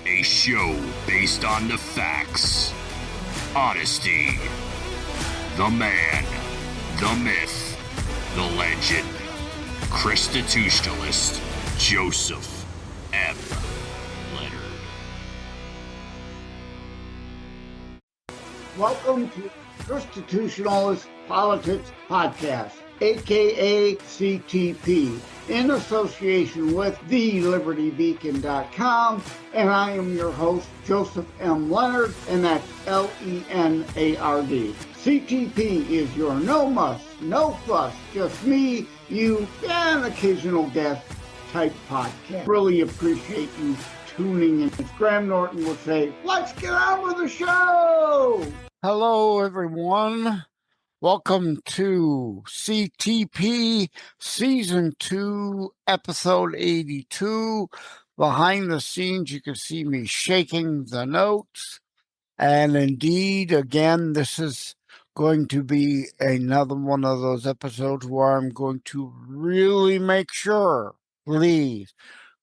A show based on the facts, honesty, the man, the myth, the legend. ChristiTutionalist Joseph M. Leonard. Welcome to ChristiTutionalist Politics Podcast, aka CTP, in association with thelibertybeacon.com, and I am your host, Joseph M. Leonard, and that's L-E-N-A-R-D. CTP is your no muss, no fuss, just me, you, and occasional guest type podcast. Really appreciate you tuning in. As Graham Norton would say, let's get on with the show! Hello, everyone. Welcome to CTP Season 2, Episode 82. Behind the scenes, you can see me shaking the notes. And indeed, again, this is going to be another one of those episodes where I'm going to really make sure, please,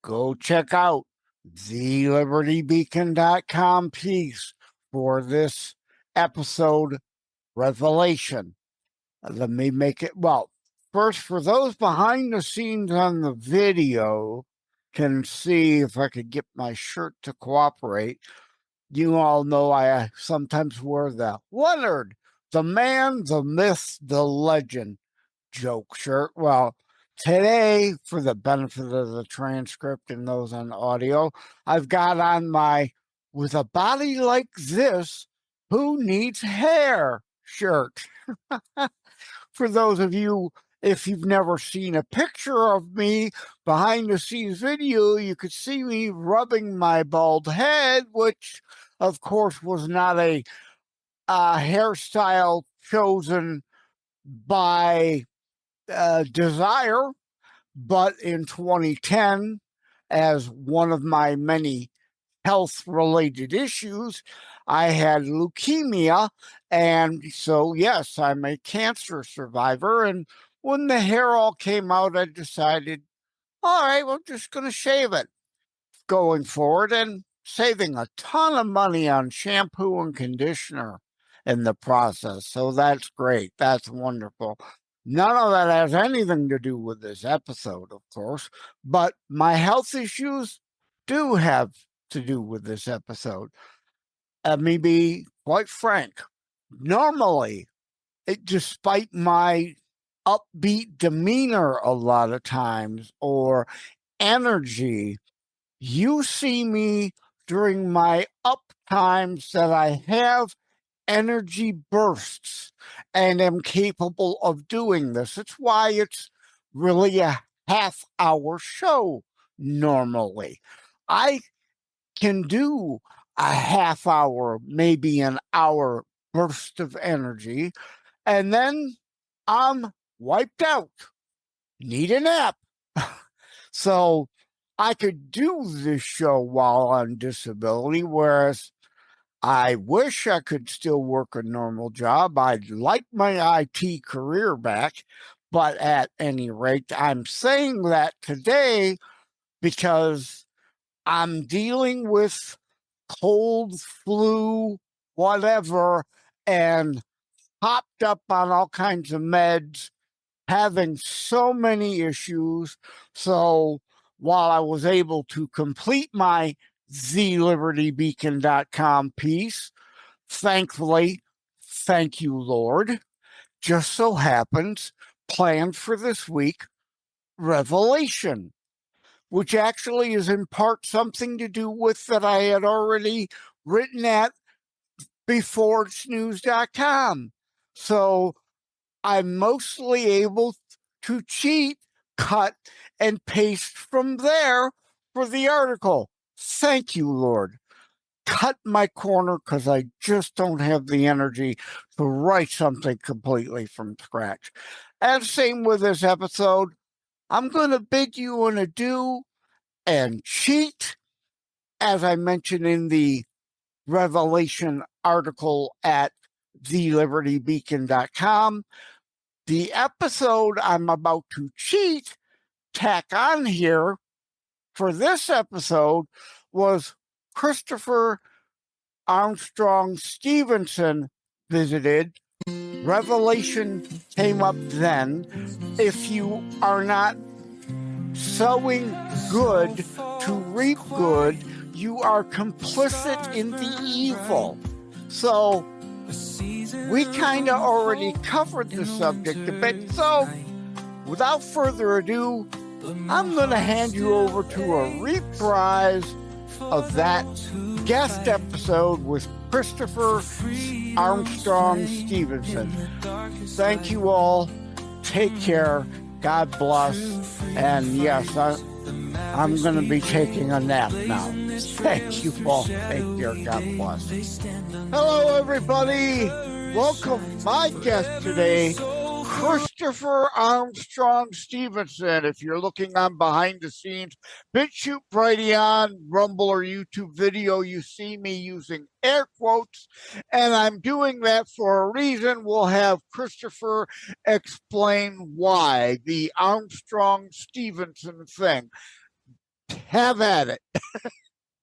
go check out thelibertybeacon.com piece for this episode revelation. Let me make it, well, first, for those behind the scenes on the video can see, if I could get my shirt to cooperate, you all know I sometimes wear the Leonard, the man, the myth, the legend joke shirt. Well, today, for the benefit of the transcript and those on audio, I've got on my "With a body like this, who needs hair" shirt. For those of you, if you've never seen a picture of me behind the scenes video, you could see me rubbing my bald head, which of course was not a hairstyle chosen by desire, but in 2010, as one of my many health-related issues, I had leukemia, and so, yes, I'm a cancer survivor, and when the hair all came out, I decided, all right, we're just going to shave it going forward, and saving a ton of money on shampoo and conditioner in the process, so that's great. That's wonderful. None of that has anything to do with this episode, of course, but my health issues do have to do with this episode. Let me be quite frank. Normally, despite my upbeat demeanor a lot of times or energy, you see me during my up times that I have energy bursts and am capable of doing this. It's why it's really a half-hour show normally. I can do a half hour, maybe an hour burst of energy, and then I'm wiped out, need a nap. So I could do this show while on disability, whereas I wish I could still work a normal job. I'd like my IT career back, but at any rate, I'm saying that today because I'm dealing with cold, flu, whatever, and hopped up on all kinds of meds, having so many issues. So while I was able to complete my thelibertybeacon.com piece, thankfully, thank you, Lord, just so happens, planned for this week, Revelation, which actually is in part something to do with that I had already written at beforesnews.com. So I'm mostly able to cheat, cut, and paste from there for the article. Thank you, Lord. Cut my corner because I just don't have the energy to write something completely from scratch. And same with this episode. I'm going to bid you an adieu and cheat, as I mentioned in the Revelation article at thelibertybeacon.com. The episode I'm about to tack on here for this episode was Christopher Armstrong Stevenson visited, Revelation came up then. If you are not sowing good to reap good, you are complicit in the evil. So we kind of already covered the subject a bit. So without further ado, I'm going to hand you over to a reprise of that guest episode with Christopher Armstrong Stevenson. Thank you all. Take care. God bless. And yes, I'm going to be taking a nap now. Thank you all. Take care. God bless. Hello, everybody. Welcome. My guest today, Christopher Armstrong Stevenson. If you're looking on behind the scenes, BitChute, Brighteon, Rumble, or YouTube video, you see me using air quotes, and I'm doing that for a reason. We'll have Christopher explain why, the Armstrong Stevenson thing. Have at it.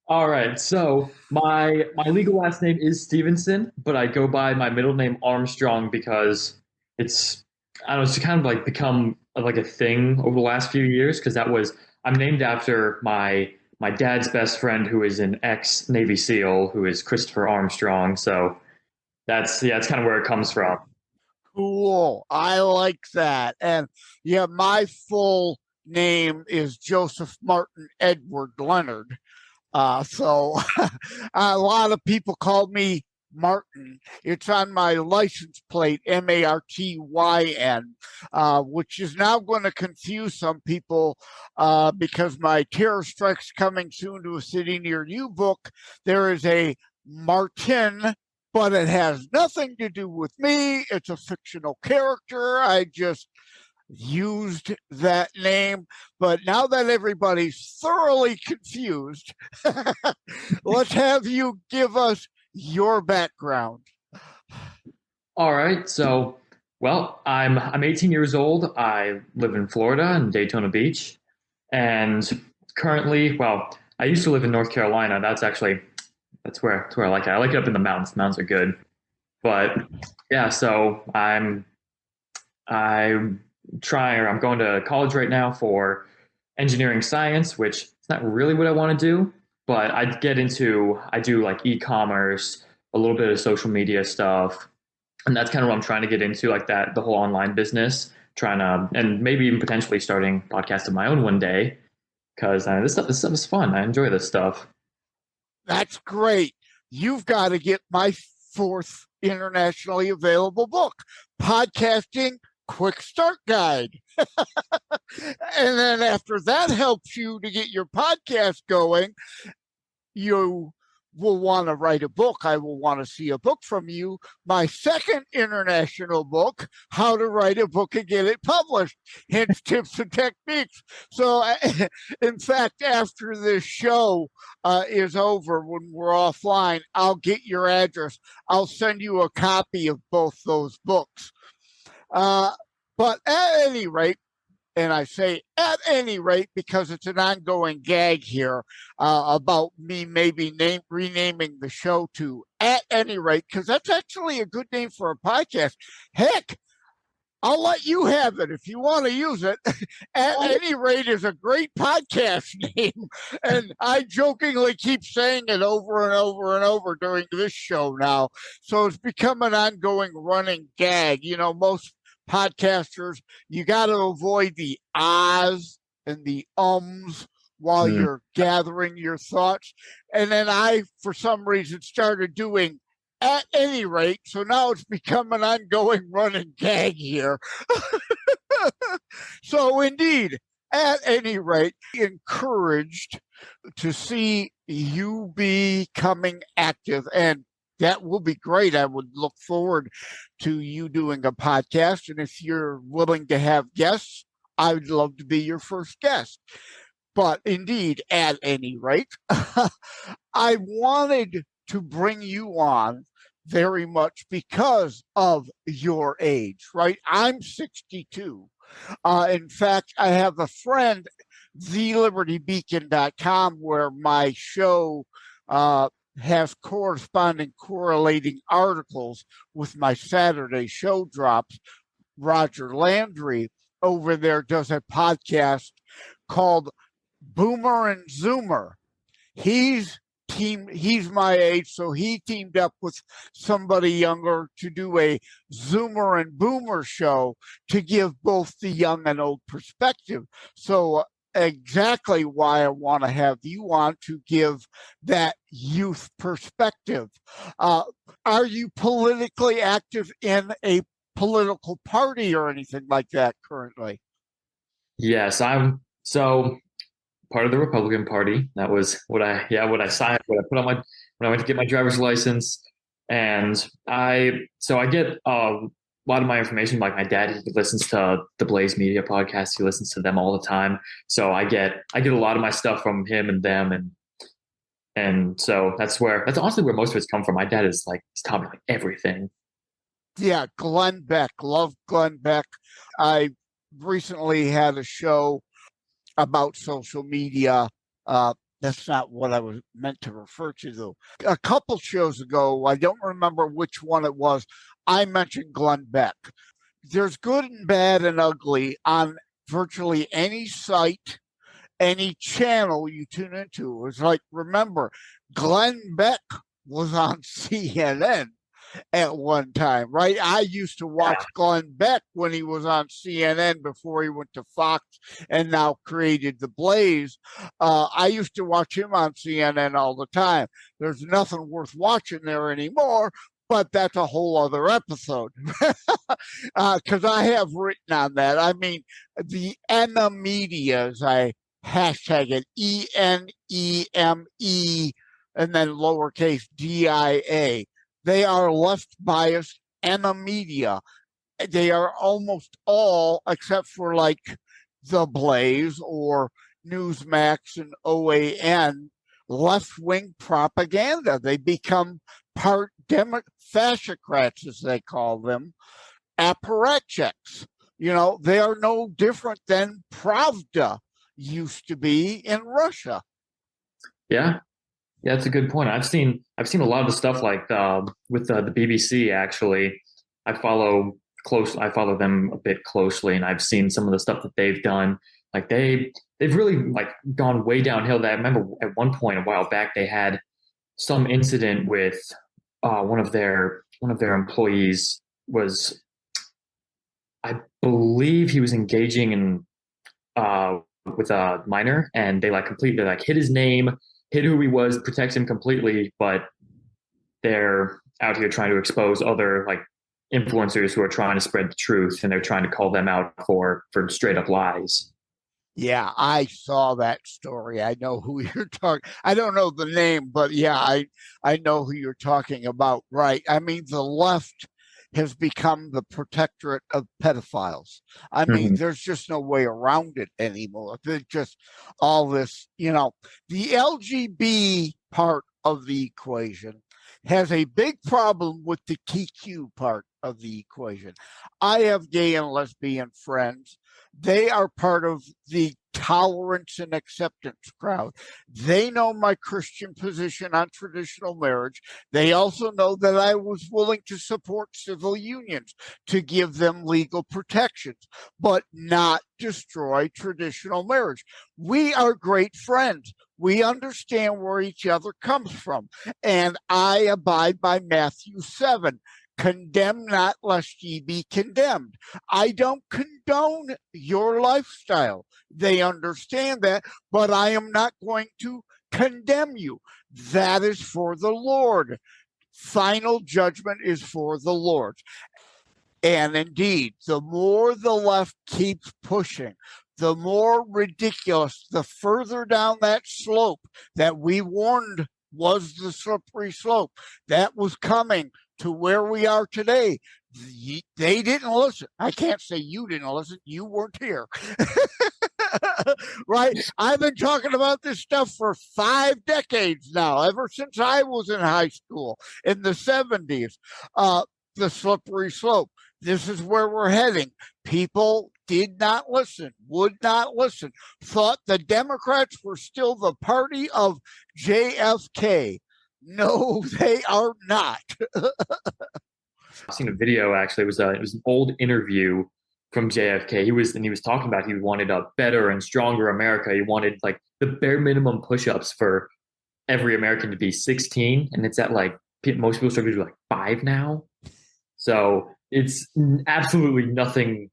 All right, so my legal last name is Stevenson, but I go by my middle name Armstrong because it's it's kind of like become like a thing over the last few years because I'm named after my dad's best friend who is an ex Navy SEAL who is Christopher Armstrong. So that's kind of where it comes from. Cool. I like that. And yeah, my full name is Joseph Martin Edward Leonard. So a lot of people call me Martin. It's on my license plate, Martyn, which is now going to confuse some people because my Terror Strikes Coming Soon to a City Near You book, there is a Martin, but it has nothing to do with me. It's a fictional character. I just used that name, but now that everybody's thoroughly confused, let's have you give us your background. All right, so I'm 18 years old. I live in Florida in Daytona Beach, and currently, I used to live in North Carolina. That's where I like it. I like it up in the mountains. The mountains are good, but yeah. So I'm going to college right now for engineering science, which is not really what I want to do, but I do like e-commerce, a little bit of social media stuff. And that's kind of what I'm trying to get into, like that, the whole online business, and maybe even potentially starting a podcast of my own one day, because this stuff is fun. I enjoy this stuff. That's great. You've got to get my fourth internationally available book, Podcasting Quick Start Guide. And then after that helps you to get your podcast going, you will want to write a book. I will want to see a book from you. My second international book, How to Write a Book and Get It Published, Hints, Tips, and Techniques. So, in fact, after this show is over, when we're offline, I'll get your address. I'll send you a copy of both those books. But at any rate, and I say at any rate because it's an ongoing gag here about me maybe renaming the show to At Any Rate, because that's actually a good name for a podcast. Heck, I'll let you have it if you want to use it. At Any Rate is a great podcast name, and I jokingly keep saying it over and over and over during this show now. So it's become an ongoing running gag. You know, most podcasters, you got to avoid the ahs and the ums while you're gathering your thoughts. And then I, for some reason, started doing At Any Rate. So now it's become an ongoing running gag here. So indeed, at any rate, encouraged to see you becoming active, and that will be great. I would look forward to you doing a podcast. And if you're willing to have guests, I would love to be your first guest. But indeed, at any rate, I wanted to bring you on very much because of your age, right? I'm 62. In fact, I have a friend, thelibertybeacon.com, where my show has correlating articles with my Saturday show drops. Roger Landry over there does a podcast called Boomer and Zoomer. He's my age, so he teamed up with somebody younger to do a Zoomer and Boomer show to give both the young and old perspective. So exactly why I want to have you on, to give that youth perspective. Are you politically active in a political party or anything like that currently? Yes, I'm so part of the Republican Party. That was what I signed, what I put on my when I went to get my driver's license. And I get a lot of my information. Like my dad, he listens to the Blaze Media podcast. He listens to them all the time. So I get a lot of my stuff from him and them, and so that's honestly where most of it's come from. My dad is like, he's taught me like everything. Yeah, Glenn Beck. Love Glenn Beck. I recently had a show about social media. That's not what I was meant to refer to, though. A couple shows ago, I don't remember which one it was, I mentioned Glenn Beck. There's good and bad and ugly on virtually any site, any channel you tune into. It's like, remember, Glenn Beck was on CNN at one time, right? I used to watch Glenn Beck when he was on CNN before he went to Fox and now created the Blaze. I used to watch him on CNN all the time. There's nothing worth watching there anymore, but that's a whole other episode. Because I have written on that. I mean, the media, as I hashtag it, ENEME, and then lowercase DIA. They are left biased media. They are almost all, except for like the Blaze or Newsmax and OAN, left-wing propaganda. They become part fascocrats, as they call them, apparatchiks. You know, they are no different than Pravda used to be in Russia. Yeah. Yeah, that's a good point. I've seen a lot of the stuff like with the BBC. Actually, I follow them a bit closely, and I've seen some of the stuff that they've done. Like they've really like gone way downhill. That I remember at one point a while back they had some incident with one of their employees was, I believe he was engaging in with a minor, and they completely hid his name, hid who he was, protect him completely, but they're out here trying to expose other influencers who are trying to spread the truth, and they're trying to call them out for straight up lies. Yeah, I saw that story. I know who you're talking. I don't know the name, but yeah, I know who you're talking about. Right. I mean, the left has become the protectorate of pedophiles. I mean, there's just no way around it anymore. There's just all this, the LGB part of the equation has a big problem with the TQ part of the equation. I have gay and lesbian friends. They are part of the tolerance and acceptance crowd. They know my Christian position on traditional marriage. They also know that I was willing to support civil unions to give them legal protections, but not destroy traditional marriage. We are great friends. We understand where each other comes from. And I abide by Matthew 7. Condemn not, lest ye be condemned. I don't condone your lifestyle. They understand that, but I am not going to condemn you. That is for the Lord. Final judgment is for the Lord. And indeed, the more the left keeps pushing, the more ridiculous, the further down that slope that we warned was the slippery slope that was coming to where we are today. They didn't listen. I can't say you didn't listen. You weren't here. Right? I've been talking about this stuff for 5 decades now, ever since I was in high school in the 70s. The slippery slope. this is where we're heading. People did not listen, would not listen, thought the Democrats were still the party of JFK. No, they are not. I've seen a video actually. It was an old interview from JFK. He was talking about he wanted a better and stronger America. He wanted like the bare minimum push-ups for every American to be 16, and it's at like most people struggle to do like 5 now. So it's absolutely nothing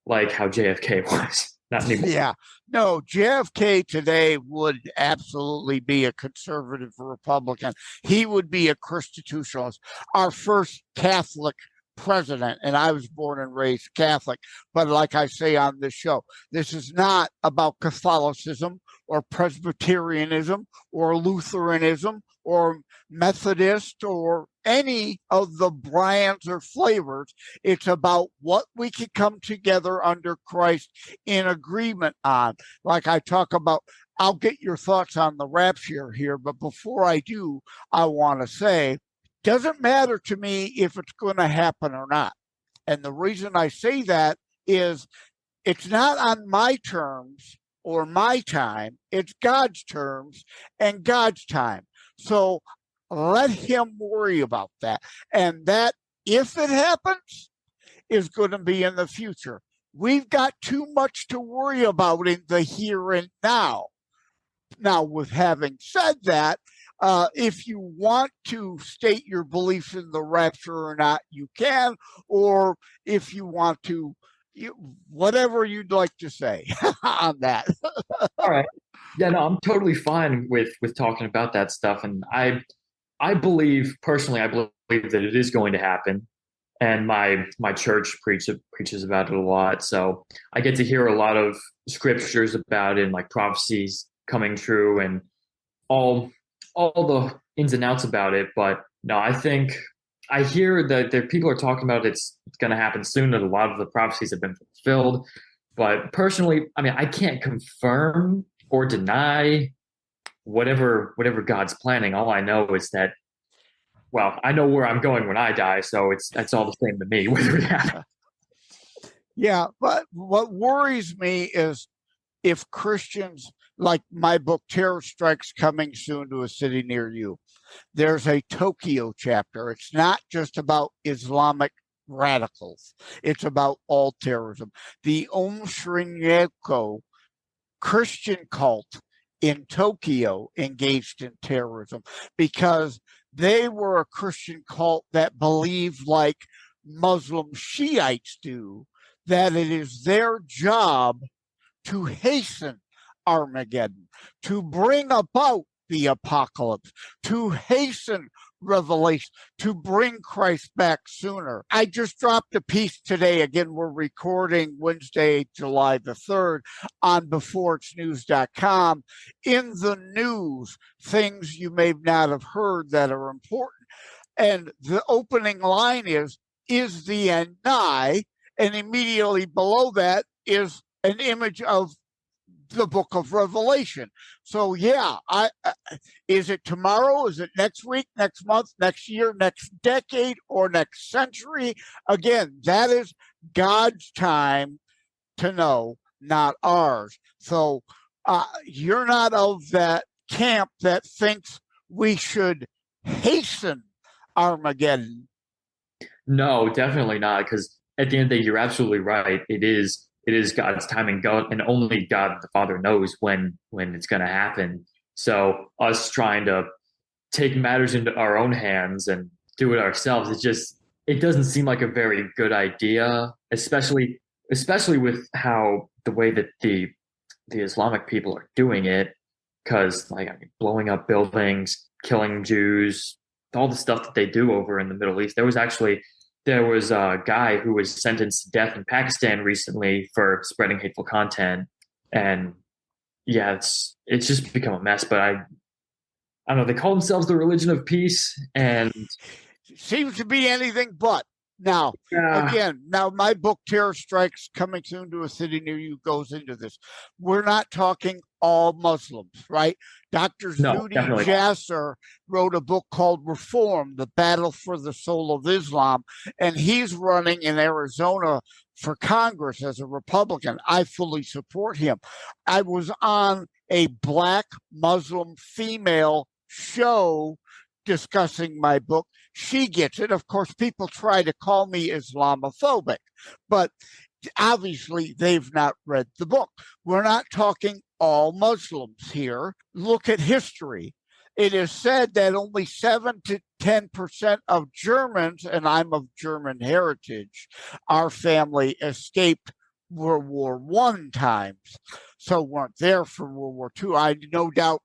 like how JFK was. Not anymore. Yeah, no, JFK today would absolutely be a conservative Republican. He would be a ChristiTutionalist. Our first Catholic president, and I was born and raised Catholic, but like I say on this show, this is not about Catholicism or Presbyterianism or Lutheranism or Methodist or any of the brands or flavors. It's about what we can come together under Christ in agreement on. Like I talk about, I'll get your thoughts on the rapture here, but before I do, I want to say, doesn't matter to me if it's going to happen or not. And the reason I say that is it's not on my terms or my time, it's God's terms and God's time. So let him worry about that. And that, if it happens, is going to be in the future. We've got too much to worry about in the here and now. Now, with having said that, if you want to state your beliefs in the rapture or not, you can, or if you want to, whatever you'd like to say on that. All right. Yeah, no, I'm totally fine with talking about that stuff, and I believe personally, I believe that it is going to happen, and my church preaches about it a lot. So I get to hear a lot of scriptures about it, and like prophecies coming true, and all the ins and outs about it. But no, I think I hear that there people are talking about it's going to happen soon, that a lot of the prophecies have been fulfilled. But personally, I mean, I can't confirm or deny whatever God's planning. All I know is that, well, I know where I'm going when I die, so that's all the same to me, whether it happens. Yeah, but what worries me is if Christians, like my book, Terror Strikes Coming Soon to a City Near You, there's a Tokyo chapter. It's not just about Islamic radicals. It's about all terrorism. The Om Shinrikyo Christian cult in Tokyo engaged in terrorism because they were a Christian cult that believed, like Muslim Shiites do, that it is their job to hasten Armageddon, to bring about the apocalypse, to hasten Revelation, to bring Christ back sooner. I just dropped a piece today. Again, we're recording Wednesday, July the 3rd on beforeitsnews.com. In the news, things you may not have heard that are important. And the opening line is the end nigh? And immediately below that is an image of the book of Revelation. So yeah, is it tomorrow? Is it next week, next month, next year, next decade, or next century? Again, that is God's time to know, not ours. So you're not of that camp that thinks we should hasten Armageddon. No, definitely not, because at the end of the day, you're absolutely right. It is God's timing, God, and only God the Father knows when it's going to happen. So us trying to take matters into our own hands and do it ourselves, it doesn't seem like a very good idea, especially with how the way that the Islamic people are doing it, because blowing up buildings, killing Jews, all the stuff that they do over in the Middle East. There was a guy who was sentenced to death in Pakistan recently for spreading hateful content, and yeah, it's just become a mess. But I don't know. They call themselves the religion of peace, and seems to be anything but. Now, Yeah. again, now my book, Terror Strikes Coming Soon to a City Near You, goes into this. We're not talking all Muslims, right? Dr. No, Zuhdi definitely. Jasser wrote a book called Reform, The Battle for the Soul of Islam, and he's running in Arizona for Congress as a Republican. I fully support him. I was on a Black Muslim female show discussing my book. She gets it. Of course, people try to call me Islamophobic, but obviously they've not read the book. We're not talking all Muslims here. Look at history. It is said that only 7 to 10% of Germans, and I'm of German heritage, our family escaped World War I times, so weren't there for World War II. I no doubt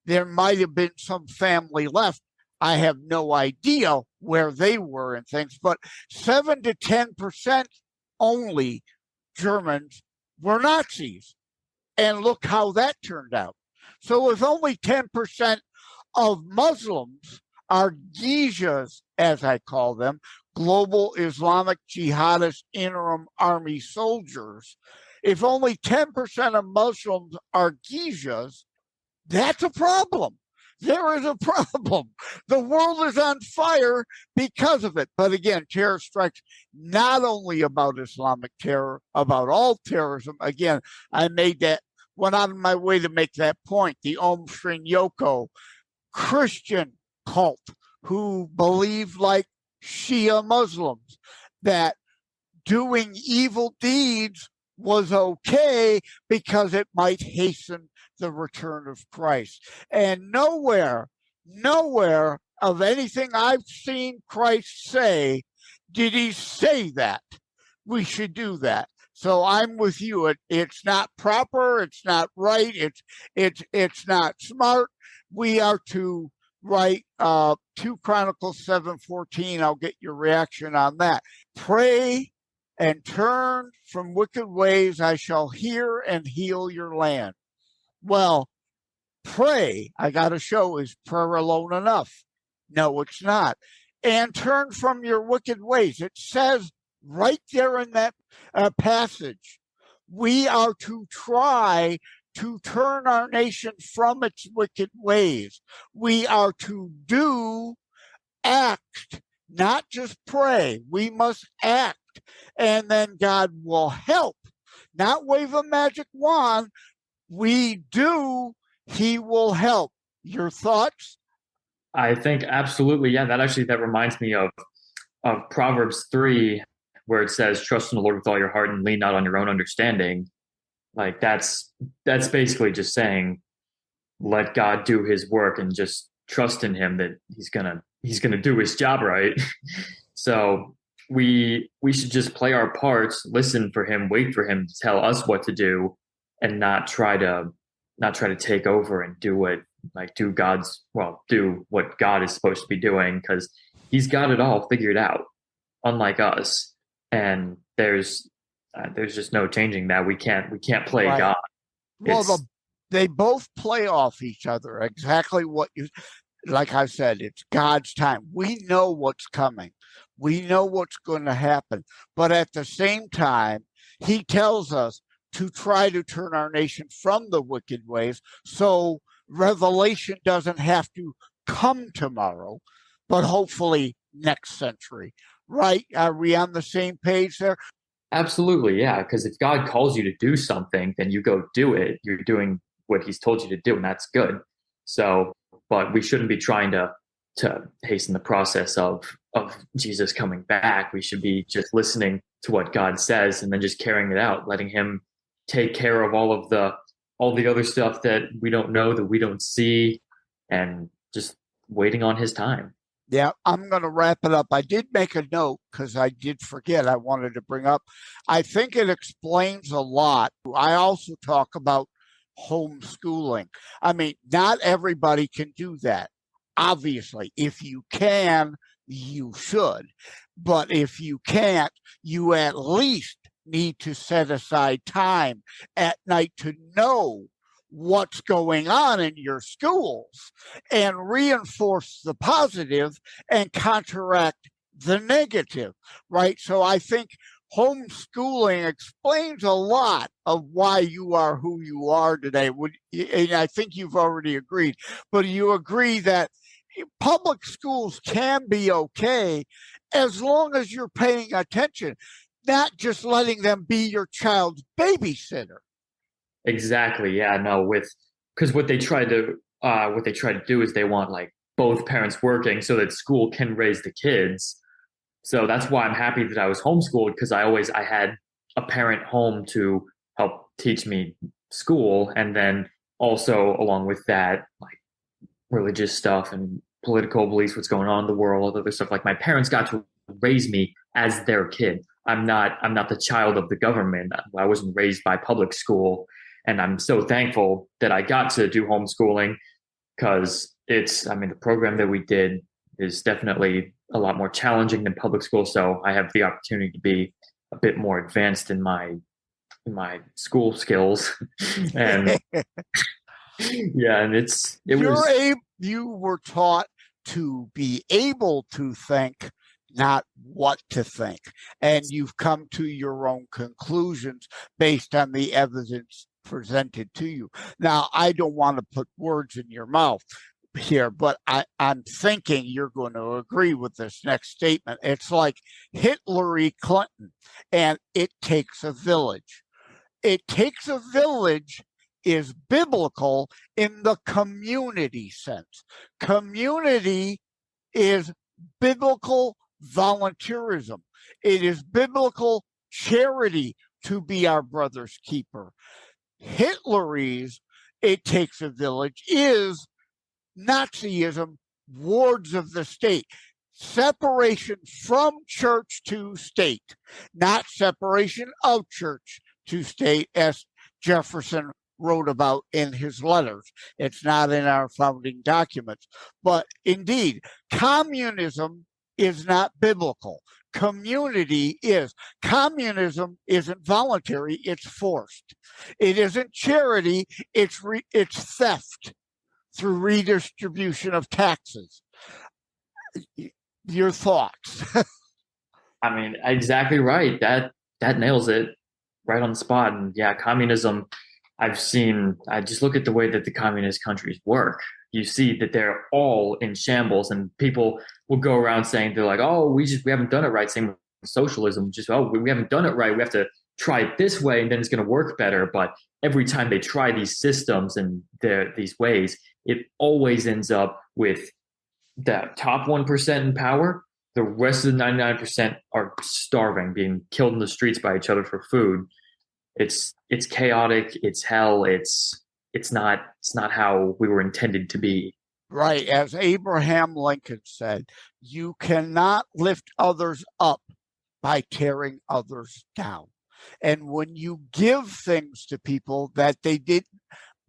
there might have been some family left. I have no idea where they were and things, but 7 to 10% only Germans were Nazis. And look how that turned out. So if only 10% of Muslims are Gijas, as I call them, global Islamic jihadist interim army soldiers, if only 10% of Muslims are Gijas, that's a problem. There is a problem. The world is on fire because of it. But again, terror strikes not only about Islamic terror, about all terrorism. Again, I went out of my way to make that point. The Om Shinryoku Christian cult who believe like Shia Muslims that doing evil deeds was okay because it might hasten the return of Christ. And nowhere of anything I've seen Christ say did he say that we should do that. So I'm with you. It's not proper. It's not right. It's not smart. We are to write 2 Chronicles 7:14. I'll get your reaction on that. Pray and turn from wicked ways. I shall hear and heal your land. Well, pray, I got to show, is prayer alone enough? No, it's not. And turn from your wicked ways. It says right there in that passage, we are to try to turn our nation from its wicked ways. We are to act, not just pray. We must act, and then God will help. Not wave a magic wand. We do, he will help. Your thoughts? I think absolutely, yeah. That reminds me of Proverbs 3, where it says, "Trust in the Lord with all your heart and lean not on your own understanding." Like that's basically just saying, let God do His work and just trust in Him that He's gonna do His job right. So we should just play our parts, listen for Him, wait for Him to tell us what to do, and not try to take over and do what God is supposed to be doing, because He's got it all figured out, unlike us. And there's just no changing that. We can't play Right. God. Well, they both play off each other. Exactly what like I said, it's God's time. We know what's coming. We know what's going to happen. But at the same time, He tells us to try to turn our nation from the wicked ways. So revelation doesn't have to come tomorrow, but hopefully next century. Right? Are we on the same page there? Absolutely, yeah. Because if God calls you to do something, then you go do it. You're doing what He's told you to do, and that's good. So, but we shouldn't be trying to hasten the process of Jesus coming back. We should be just listening to what God says and then just carrying it out, letting Him take care of all the other stuff that we don't know, that we don't see, and just waiting on His time. Yeah, I'm going to wrap it up. I did make a note because I did forget I wanted to bring up. I think it explains a lot. I also talk about homeschooling. I mean, not everybody can do that. Obviously, if you can, you should. But if you can't, you at least need to set aside time at night to know what's going on in your schools and reinforce the positive and counteract the negative, right? So I think homeschooling explains a lot of why you are who you are today. And I think you've already agreed, but you agree that public schools can be okay as long as you're paying attention, not just letting them be your child's babysitter. Exactly. Yeah. No. Because what they try to do is they want like both parents working so that school can raise the kids. So that's why I'm happy that I was homeschooled because I had a parent home to help teach me school, and then also along with that, like religious stuff and political beliefs, what's going on in the world, other stuff. Like my parents got to raise me as their kid. I'm not the child of the government. I wasn't raised by public school, and I'm so thankful that I got to do homeschooling because the program that we did is definitely a lot more challenging than public school. So I have the opportunity to be a bit more advanced in my school skills, and yeah, and you were taught to be able to think, not what to think, and you've come to your own conclusions based on the evidence presented to you. Now, I don't want to put words in your mouth here, but I'm thinking you're going to agree with this next statement. It's like Hillary Clinton, and it takes a village. It takes a village is biblical in the community sense. Community is biblical volunteerism. It is biblical charity to be our brother's keeper. Hitler's "it takes a village" is Nazism, wards of the state, separation from church to state, not separation of church to state, as Jefferson wrote about in his letters. It's not in our founding documents. But indeed, communism is not biblical. Community is. Communism isn't voluntary, it's forced. It isn't charity, it's theft through redistribution of taxes. Your thoughts? I mean, exactly right. That nails it right on the spot. And yeah, communism, I just look at the way that the communist countries work. You see that they're all in shambles, and people will go around saying they're like, oh, we haven't done it right. Same with socialism, just, oh, we haven't done it right. We have to try it this way, and then it's going to work better. But every time they try these systems and these ways, it always ends up with the top 1% in power. The rest of the 99% are starving, being killed in the streets by each other for food. It's chaotic. It's hell. It's not how we were intended to be. Right. As Abraham Lincoln said, you cannot lift others up by tearing others down. And when you give things to people that they didn't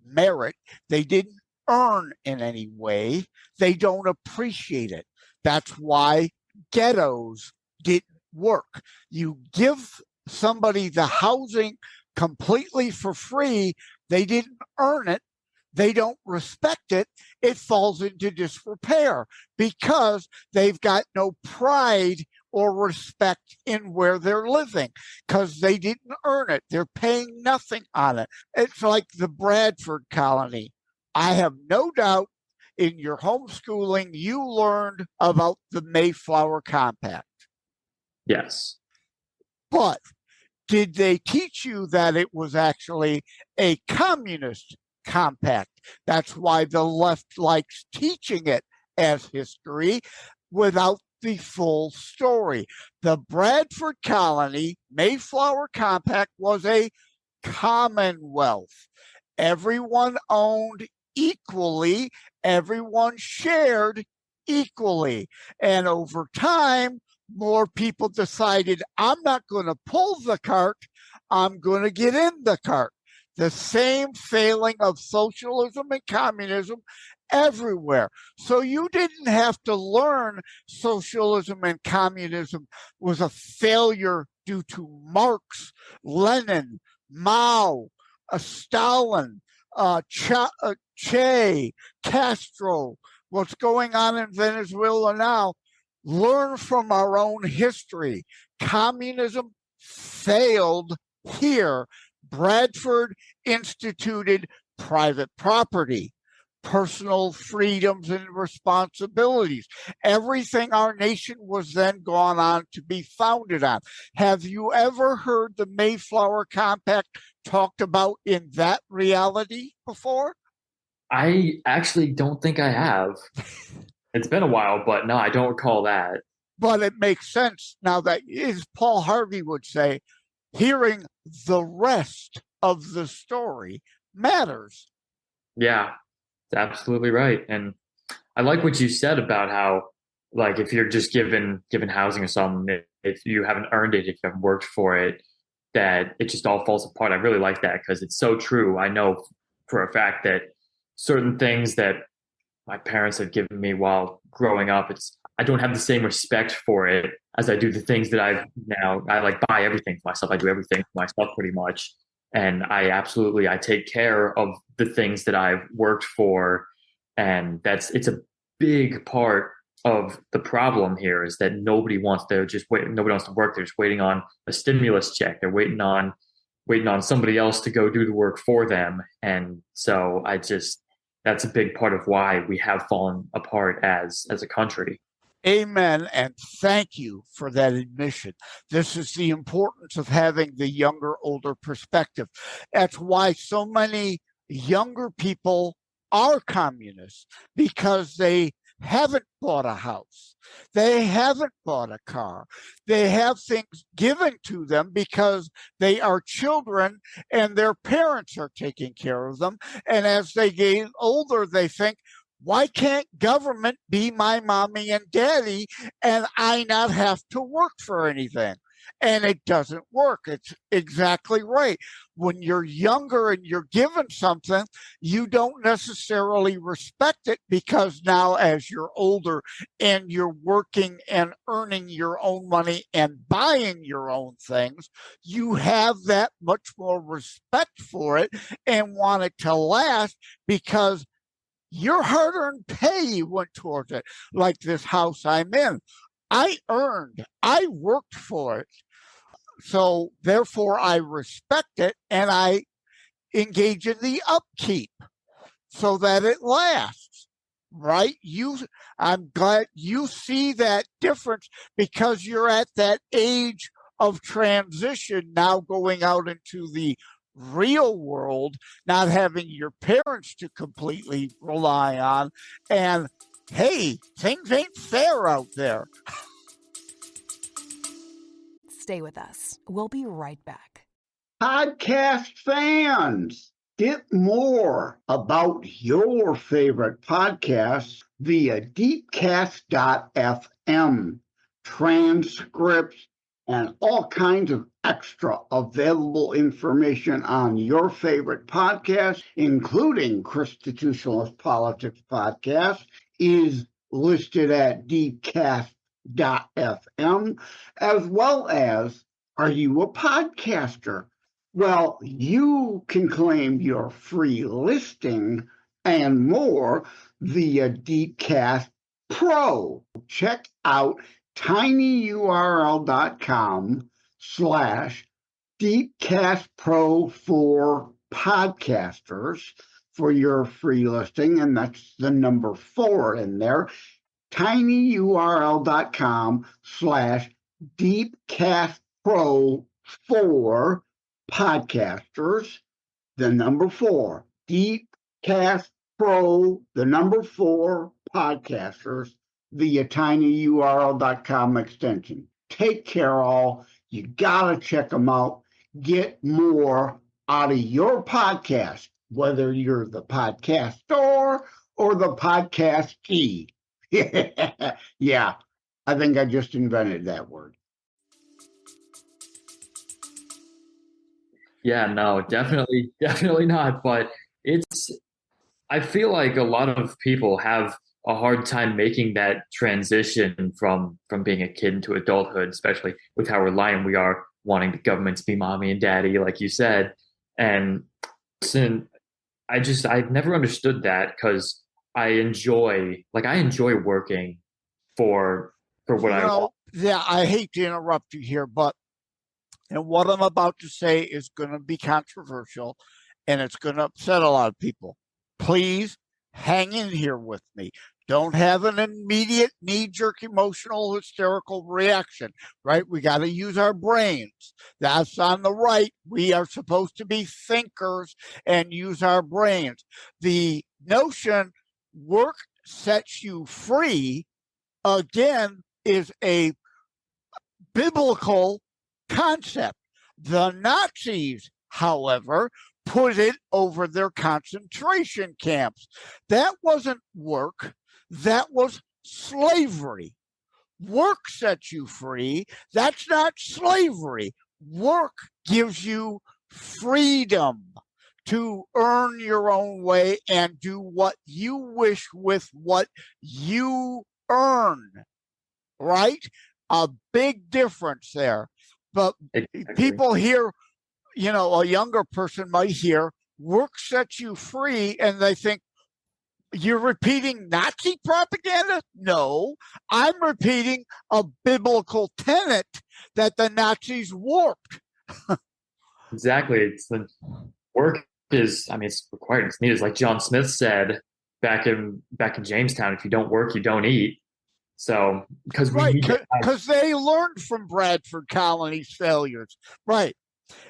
merit, they didn't earn in any way, they don't appreciate it. That's why ghettos didn't work. You give somebody the housing completely for free, they didn't earn it, they don't respect it, it falls into disrepair because they've got no pride or respect in where they're living because they didn't earn it. They're paying nothing on it. It's like the Bradford colony. I have no doubt in your homeschooling, you learned about the Mayflower Compact. Yes. But did they teach you that it was actually a communist compact? That's why the left likes teaching it as history without the full story. The Bradford colony Mayflower Compact was a commonwealth. Everyone owned equally, everyone shared equally. And over time, more people decided, I'm not going to pull the cart, I'm going to get in the cart. The same failing of socialism and communism everywhere. So you didn't have to learn socialism and communism was a failure due to Marx, Lenin, Mao, Stalin, Che, Castro, what's going on in Venezuela now. Learn from our own history. Communism failed here. Bradford instituted private property, personal freedoms and responsibilities. Everything our nation was then gone on to be founded on. Have you ever heard the Mayflower Compact talked about in that reality before? I actually don't think I have. It's been a while, but no, I don't recall that. But it makes sense now that, as Paul Harvey would say, hearing the rest of the story matters. Yeah, it's absolutely right. And I like what you said about how, like, if you're just given housing or something, if you haven't earned it, if you haven't worked for it, that it just all falls apart. I really like that because it's so true. I know for a fact that certain things that my parents have given me while growing up, I don't have the same respect for it as I do the things that I like buy everything for myself. I do everything for myself pretty much. And I take care of the things that I've worked for. And it's a big part of the problem here is that nobody wants to work. They're just waiting on a stimulus check. They're waiting on somebody else to go do the work for them. And so that's a big part of why we have fallen apart as a country. Amen. And thank you for that admission. This is the importance of having the younger, older perspective. That's why so many younger people are communists, because they haven't bought a house. They haven't bought a car. They have things given to them because they are children and their parents are taking care of them. And as they get older, they think, why can't government be my mommy and daddy and I not have to work for anything? And it doesn't work. It's exactly right. When you're younger and you're given something, you don't necessarily respect it, because now as you're older and you're working and earning your own money and buying your own things, you have that much more respect for it and want it to last, because your hard-earned pay went towards it. Like this house I'm in, I worked for it. So therefore I respect it and I engage in the upkeep so that it lasts. Right? I'm glad you see that difference, because you're at that age of transition now, going out into the real world, not having your parents to completely rely on. And hey, things ain't fair out there. Stay with us. We'll be right back. Podcast fans, get more about your favorite podcasts via deepcast.fm, transcripts, and all kinds of extra available information on your favorite podcast, including ChristiTutionalist Politics Podcast, is listed at deepcast.fm, as well as, are you a podcaster? Well, you can claim your free listing and more via Deepcast Pro. Check out tinyurl.com/DeepcastPro for podcasters for your free listing, and that's the number 4 in there. tinyurl.com/DeepcastPro for podcasters, the number 4, Deepcast Pro, the number 4 podcasters via tinyurl.com extension. Take care, all. You gotta check them out. Get more out of your podcast, whether you're the podcaster or the podcastee. Yeah, I think I just invented that word. Yeah, no, definitely not. But I feel like a lot of people have a hard time making that transition from being a kid into adulthood, especially with how reliant we are, wanting the government to be mommy and daddy, like you said. And I've never understood that, because I enjoy working for for what I want. Yeah, I hate to interrupt you here, but and what I'm about to say is going to be controversial and it's going to upset a lot of people. Please hang in here with me. Don't have an immediate knee-jerk emotional hysterical reaction, right? We got to use our brains. That's on the right. We are supposed to be thinkers and use our brains. The notion work sets you free, again, is a biblical concept. The Nazis, however, put it over their concentration camps. That wasn't work. That was slavery. Work sets you free. That's not slavery. Work gives you freedom to earn your own way and do what you wish with what you earn, right? A big difference there. But people hear, a younger person might hear, work sets you free, and they think, you're repeating Nazi propaganda? No, I'm repeating a biblical tenet that the Nazis warped. Exactly. It's the work is, it's required. It's needed. Like John Smith said back in Jamestown, if you don't work, you don't eat. So, because they learned from Bradford Colony's failures, right?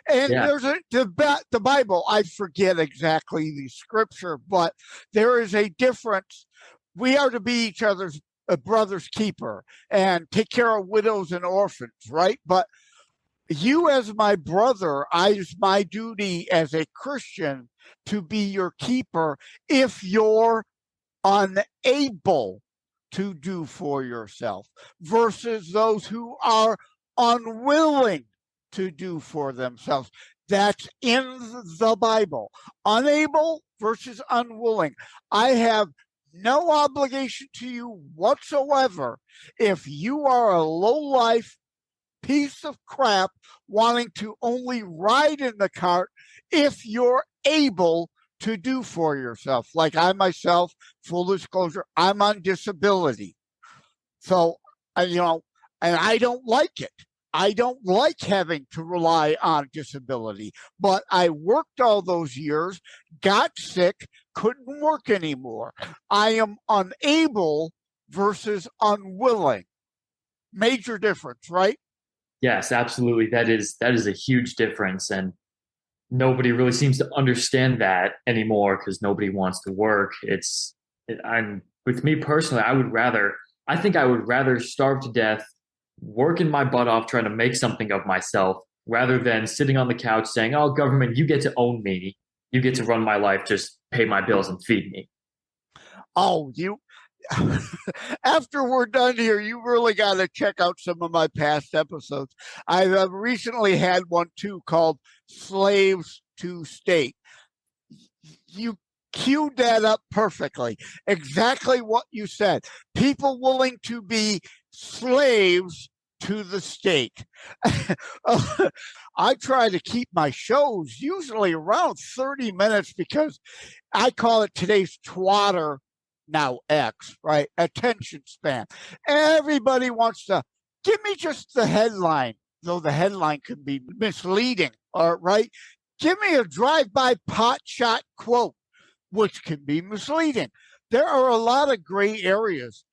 And there's the Bible. I forget exactly the scripture, but there is a difference. We are to be each other's brother's keeper and take care of widows and orphans, right? But you, as my brother, it's my duty as a Christian to be your keeper if you're unable to do for yourself, versus those who are unwilling to do for themselves. That's in the Bible. Unable versus unwilling. I have no obligation to you whatsoever if you are a low-life piece of crap wanting to only ride in the cart if you're able to do for yourself. Like I myself, full disclosure, I'm on disability. So, and I don't like it. I don't like having to rely on disability, but I worked all those years, got sick, couldn't work anymore. I am unable versus unwilling. Major difference, right? Yes, absolutely. That is a huge difference, and nobody really seems to understand that anymore because nobody wants to work. With me personally, I think I would rather starve to death working my butt off trying to make something of myself rather than sitting on the couch saying, oh, government, you get to own me. You get to run my life. Just pay my bills and feed me. Oh, after we're done here, you really got to check out some of my past episodes. I've recently had one too called Slaves to State. You queued that up perfectly. Exactly what you said. People willing to be slaves to the state. I try to keep my shows usually around 30 minutes because I call it today's twatter, now X, right? Attention span. Everybody wants to give me just the headline, though the headline can be misleading, right? Give me a drive-by pot shot quote, which can be misleading. There are a lot of gray areas.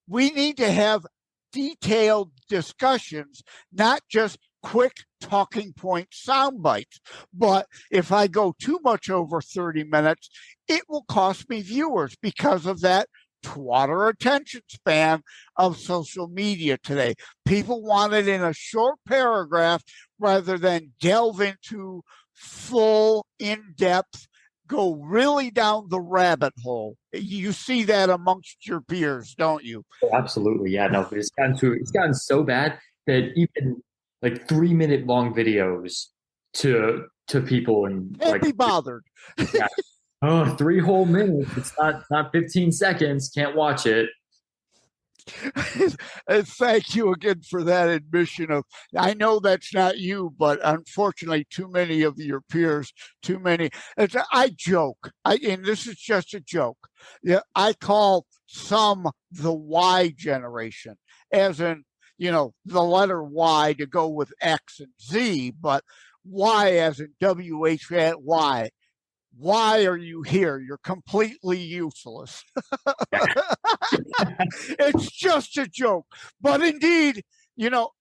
We need to have detailed discussions, not just quick talking point sound bites. But if I go too much over 30 minutes, it will cost me viewers because of that twatter attention span of social media today. People want it in a short paragraph rather than delve into full, in-depth, go really down the rabbit hole. You see that amongst your peers, don't you? Absolutely, yeah. No, but it's gotten so bad that even like 3-minute long videos to people and can't be bothered. Yeah. Oh, 3 whole minutes. It's not 15 seconds. Can't watch it. And thank you again for that admission of, I know that's not you, but unfortunately too many of your peers, too many. I joke, and this is just a joke. Yeah, I call some the Y generation, as in, the letter Y to go with X and Z, but Y as in WHY. Why are you here? You're completely useless. It's just a joke. But indeed,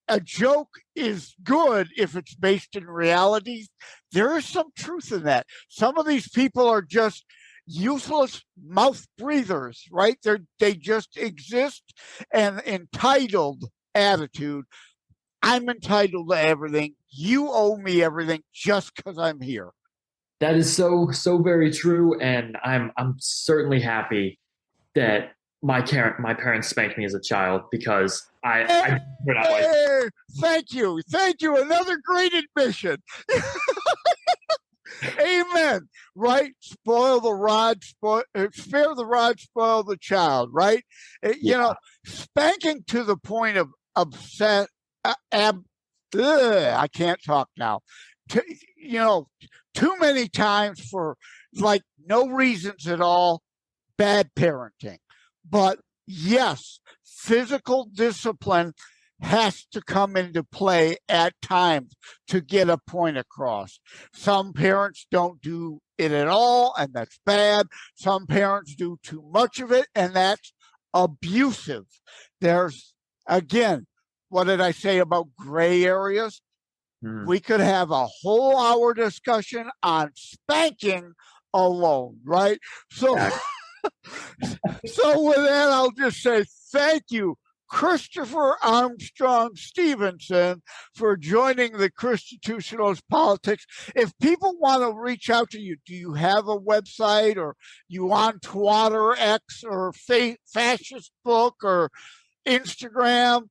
a joke is good if it's based in reality. There is some truth in that. Some of these people are just useless mouth breathers, right? They just exist, and entitled attitude. I'm entitled to everything. You owe me everything just because I'm here. That is so very true, and I'm certainly happy that my parents spanked me as a child, because I thank you, another great admission. Amen. Right? Spoil the rod, spare the rod, spoil the child. Right? Spanking to the point of upset. I can't talk now. Too many times for no reasons at all, bad parenting. But yes, physical discipline has to come into play at times to get a point across. Some parents don't do it at all, and that's bad. Some parents do too much of it, and that's abusive. There's, again, what did I say about gray areas? We could have a whole hour discussion on spanking alone, right? So, so with that, I'll just say thank you, Christopher Armstrong Stevenson, for joining the ChristiTutionalist Politics. If people want to reach out to you, do you have a website, or you on Twitter, X, or Fascist Book, or Instagram?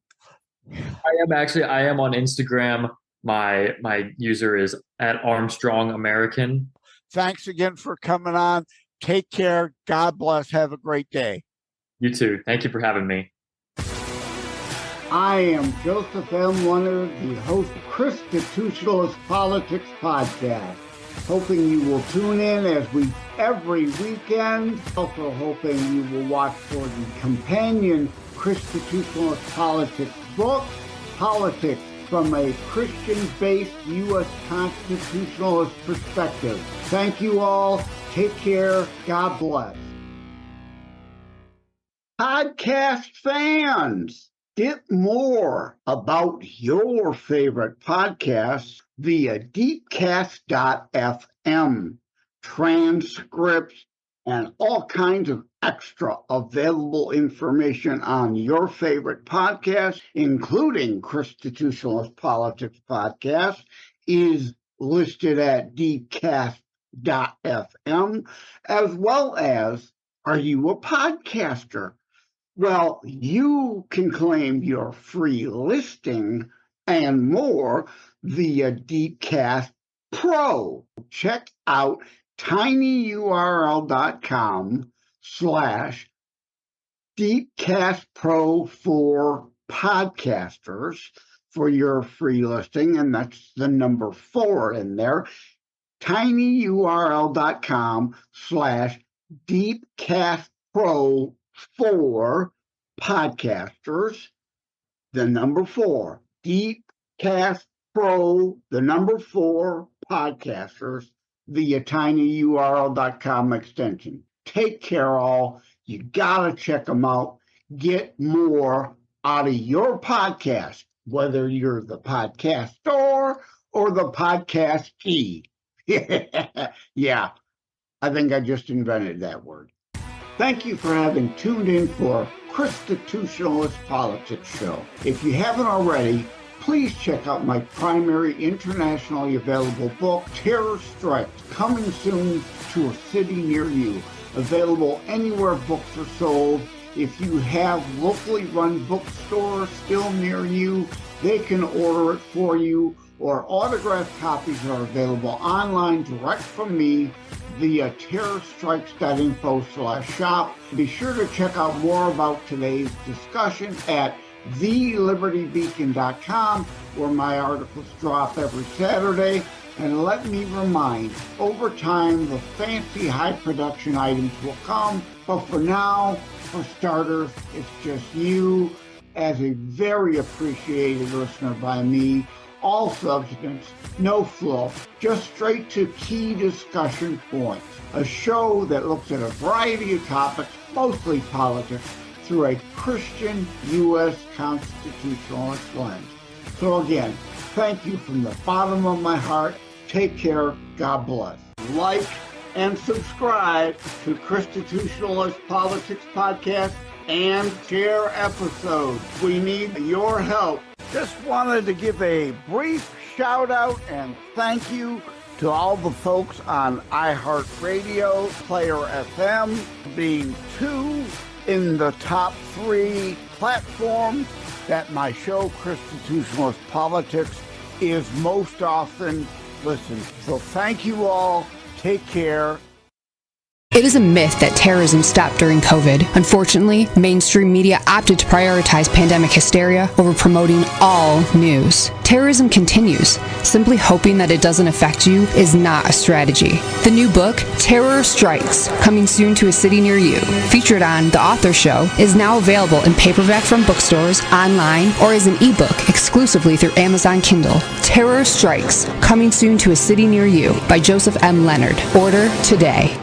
I am on Instagram. My user is @ArmstrongAmerican. Thanks again for coming on. Take care. God bless. Have a great day. You too. Thank you for having me. I am Joseph M. Leonard, the host of ChristiTutionalist Politics Podcast. Hoping you will tune in every weekend. Also hoping you will watch for the companion ChristiTutionalist Politics book, Politics from a Christian-based U.S. constitutionalist perspective. Thank you all. Take care. God bless. Podcast fans, get more about your favorite podcasts via deepcast.fm, transcripts, and all kinds of extra available information on your favorite podcast, including ChristiTutionalist Politics Podcast, is listed at deepcast.fm, as well as, are you a podcaster? Well, you can claim your free listing and more via Deepcast Pro. Check out tinyurl.com/DeepcastPro for podcasters for your free listing, and that's the number 4 in there. tinyurl.com/DeepcastPro for podcasters, the number 4, Deepcast Pro, the number 4 podcasters via tinyurl.com extension. Take care, all. You gotta check them out. Get more out of your podcast, whether you're the podcaster or the podcastee. Yeah, I think I just invented that word. Thank you for having tuned in for ChristiTutionalist Politics Show. If you haven't already, please check out my primary internationally available book, Terror Strikes, coming soon to a city near you. Available anywhere books are sold. If you have locally run bookstores still near you, they can order it for you, or autographed copies are available online direct from me via terrorstrikes.info/shop. Be sure to check out more about today's discussion at thelibertybeacon.com, where my articles drop every Saturday. And let me remind, over time, the fancy high production items will come. But for now, for starters, it's just you as a very appreciated listener by me. All substance, no fluff, just straight to key discussion points. A show that looks at a variety of topics, mostly politics, through a Christian U.S. constitutionalist lens. So again, thank you from the bottom of my heart. Take care. God bless. Like and subscribe to ChristiTutionalist Politics Podcast and share episodes. We need your help. Just wanted to give a brief shout out and thank you to all the folks on iHeartRadio, Player FM, being 2 in the top 3 platforms that my show, ChristiTutionalist Politics, is most often listened. So thank you all. Take care. It is a myth that terrorism stopped during COVID. Unfortunately, mainstream media opted to prioritize pandemic hysteria over promoting all news. Terrorism continues. Simply hoping that it doesn't affect you is not a strategy. The new book, Terror Strikes, coming soon to a city near you, featured on The Author Show, is now available in paperback from bookstores, online, or as an ebook exclusively through Amazon Kindle. Terror Strikes, coming soon to a city near you by Joseph M. Leonard. Order today.